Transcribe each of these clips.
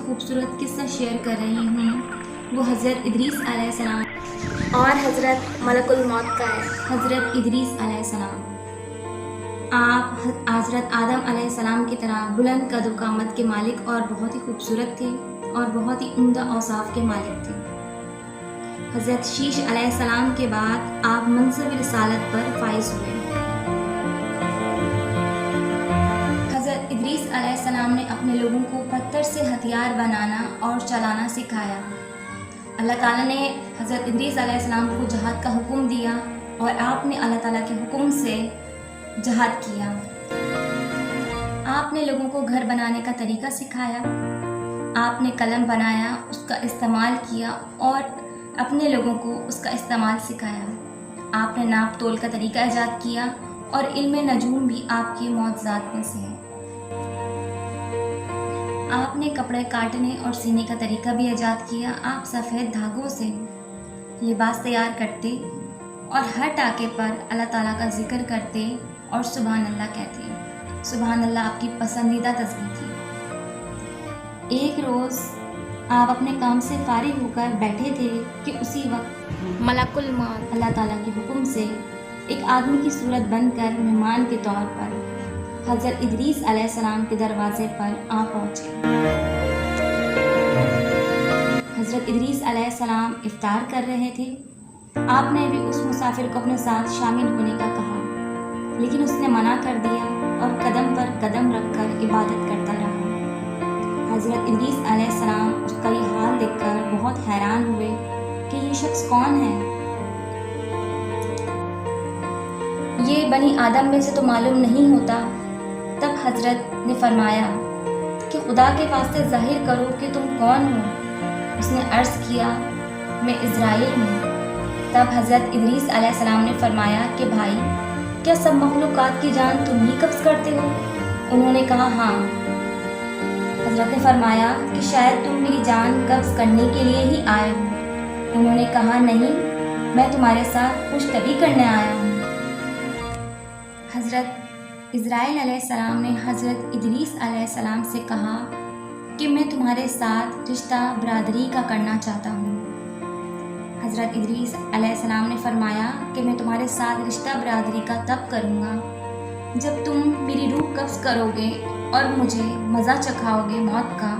खूबसूरत किस्सा शेयर कर रही हूँ। वो हज़रत इदरीस अलैहिस्सलाम और हज़रत मलकुल मौत का है। हज़रत इदरीस अलैहिस्सलाम आप हज़रत आदम अलैहिस्सलाम की तरह बुलंद कद कामत के मालिक और बहुत ही खूबसूरत थे और बहुत ही उम्दा औसाफ के मालिक थे। हज़रत शीश अलैहिस्सलाम के बाद आप मनसब रिसालत पर फाइज हुए। हज़रत इदरीस अलैहिस्सलाम ने अपने लोगों को पत्थर से हथियार बनाना और चलाना सिखाया। अल्लाह ताला ने हज़रत इदरीस अलैहिस्सलाम को जहाद का हुक्म दिया और आपने अल्लाह ताला के हुक्म से जहाद किया। आपने लोगों को घर बनाने का तरीका सिखाया। आपने कलम बनाया, उसका इस्तेमाल किया और अपने लोगों को उसका इस्तेमाल सिखाया। आपने नाप तोल का तरीका ईजाद किया और इल्म नजूम भी आपकी मौजज़ात में से है। आपने कपड़े काटने और सीने का तरीका भी ईजाद किया। आप सफ़ेद धागों से लिबास तैयार करते और हर टाके पर अल्लाह ताला का जिक्र करते और सुभान अल्लाह कहते। सुभान अल्लाह आपकी पसंदीदा तस्बीह थी। एक रोज़ आप अपने काम से फारिग होकर बैठे थे कि उसी वक्त मलकुल मौत अल्लाह ताला के हुक्म से एक आदमी की सूरत बनकर मेहमान के तौर पर हज़रत इदरीस अलैहिस्सलाम के दरवाज़े पर आ पहुँचे। हज़रत इदरीस अलैहिस्सलाम इफ्तार कर रहे थे। आपने भी उस मुसाफिर को अपने साथ शामिल होने का कहा, लेकिन उसने मना कर दिया और कदम पर कदम रखकर इबादत करता रहा। हज़रत इदरीस अलैहिस्सलाम उसका ये हाल देखकर बहुत हैरान हुए कि ये शख्स कौन है। ये बनी आदम में से तो मालूम नहीं होता। तब हज़रत ने फरमाया कि खुदा के वास्ते ज़ाहिर करो कि तुम कौन हो। उसने अर्ज़ किया, मैं इज़राइल हूँ। तब हज़रत इदरीस अलैहिस्सलाम ने फरमाया कि भाई, क्या सब मखलूक़ात की जान तुम ही कब्ज़ करते हो? उन्होंने कहा हाँ। हज़रत ने फरमाया कि शायद तुम मेरी जान कब्ज़ करने के लिए ही आए हो। उन्होंने कहा नहीं, मैं तुम्हारे साथ खुशतबी करने आया हूँ। हज़रत इज़राइल अलैहिस्सलाम ने हज़रत इदरीस अलैहिस्सलाम से कहा कि मैं तुम्हारे साथ रिश्ता बरादरी का करना चाहता हूँ। हज़रत इदरीस अलैहिस्सलाम ने फरमाया कि मैं तुम्हारे साथ रिश्ता बरादरी का तब करूँगा जब तुम मेरी रूह कब्ज़ करोगे और मुझे मज़ा चखाओगे मौत का,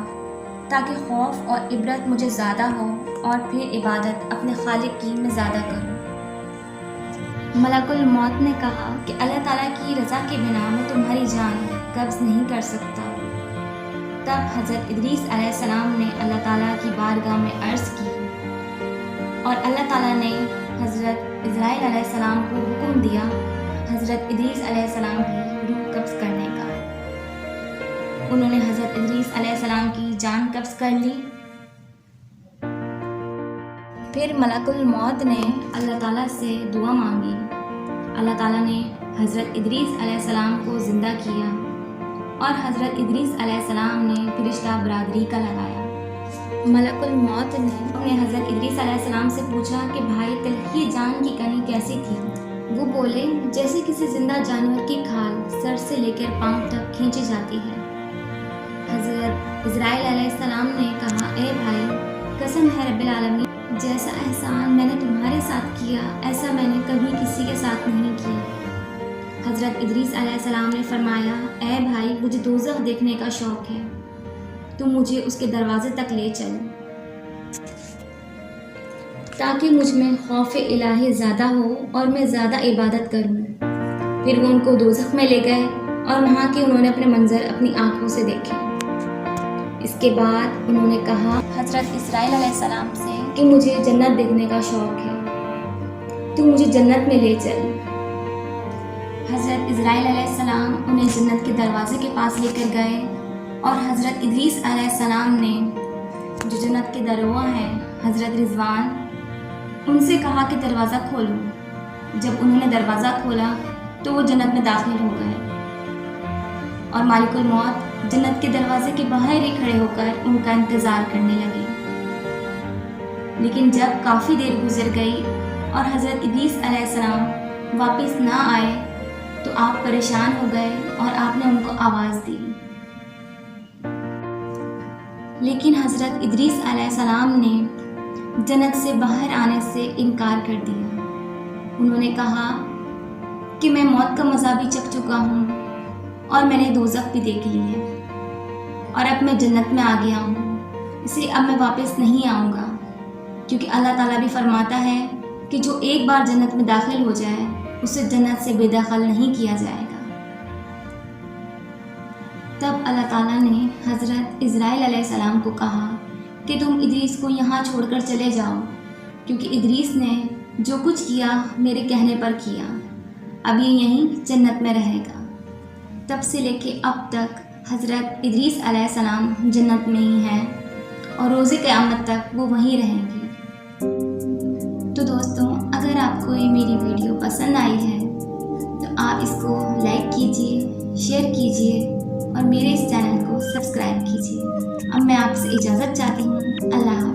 ताकि खौफ और इबरत मुझे ज़्यादा हो और फिर इबादत अपने खालिक की मैं ज़्यादा करूँ। मलकुल मौत ने कहा कि अल्लाह ताला की रज़ा के बिना मैं तुम्हारी जान कब्ज़ नहीं कर सकता। तब हज़रत इदरीस अलैहिस्सलाम ने अल्लाह ताला की बारगाह में अर्ज़ की और अल्लाह ताला ने हज़रत इज़राइल अलैहिस्सलाम को हुक्म दिया हज़रत इदरीस अलैहिस्सलाम की रूह कब्ज़ करने का। उन्होंने हज़रत इदरीस अलैहिस्सलाम की जान कब्ज़ कर ली। फिर मलकुल मौत ने अल्लाह ताला से दुआ मांगी। अल्लाह ताला ने हज़रत इदरीस अलैहिस्सलाम को ज़िंदा किया और हज़रत इदरीस अलैहिस्सलाम ने फिर रिश्ता बरादरी का लगाया। मलकुल मौत ने हज़रत इदरीस अलैहिस्सलाम से पूछा कि भाई, तलखी जान की कनी कैसी थी? वो बोले, जैसे किसी ज़िंदा जानवर की खाल सर से लेकर पाँव तक खींची जाती है। हज़रत इज़राइल अलैहिस्सलाम ने कहा, ए भाई, कसम है रब्बिल आलमीन, जैसा एहसान मैंने तुम्हारे साथ किया ऐसा मैंने कभी किसी के साथ नहीं किया। हज़रत इदरीस अलैहिस्सलाम ने फरमाया, ए भाई, मुझे दोज़ख देखने का शौक़ है, तुम मुझे उसके दरवाज़े तक ले चल ताकि मुझ में खौफ इलाही ज़्यादा हो और मैं ज़्यादा इबादत करूँ। फिर वो उनको दोज़ख में ले गए और वहाँ के उन्होंने अपने मंज़र अपनी आँखों से देखे। इसके बाद उन्होंने कहा हज़रत इज़राइल अलैहिस्सलाम से कि मुझे जन्नत देखने का शौक़ है, तू मुझे जन्नत में ले चल। हज़रत इज़राइल अलैहिस्सलाम उन्हें जन्नत के दरवाज़े के पास लेकर गए और हज़रत इदरीस अलैहिस्सलाम ने जो जन्नत के दरोगा हैं हज़रत रिज़वान, उनसे कहा कि दरवाज़ा खोलो। जब उन्होंने दरवाज़ा खोला तो वो जन्नत में दाखिल हो गए और मालिकुल मौत जन्नत के दरवाजे के बाहर ही खड़े होकर उनका इंतज़ार करने लगे। लेकिन जब काफ़ी देर गुजर गई और हज़रत इदरीस अलैहिस्सलाम वापस ना आए तो आप परेशान हो गए और आपने उनको आवाज़ दी, لیکن حضرت ادریس علیہ السلام نے جنت سے باہر آنے سے انکار کر دیا۔ انہوں نے کہا کہ میں موت کا مزہ بھی چکھ چکا ہوں اور میں نے دوزخ بھی دیکھ لی ہے اور اب میں جنت میں آ گیا ہوں، اس لیے اب میں واپس نہیں آؤں گا، کیونکہ اللہ تعالیٰ بھی فرماتا ہے کہ جو ایک بار جنت میں داخل ہو جائے اسے جنت سے بے دخل نہیں کیا جائے گا۔ تب اللہ تعالیٰ نے حضرت اسرائیل علیہ السلام کو کہا کہ تم ادریس کو یہاں چھوڑ کر چلے جاؤ، کیونکہ ادریس نے جو کچھ کیا میرے کہنے پر کیا، اب یہ یہیں جنت میں رہے گا۔ تب سے لے کے اب تک حضرت ادریس علیہ السلام جنت میں ہی ہیں اور روز قیامت تک وہ وہیں رہیں گے۔ تو دوستوں، اگر آپ کو یہ میری ویڈیو پسند آئی ہے تو آپ اس کو لائک کیجیے، شیئر کیجیے اور میرے اس چینل کو سبسکرائب کیجیے۔ اب میں آپ سے اجازت چاہتی ہوں۔ اللہ حافظ۔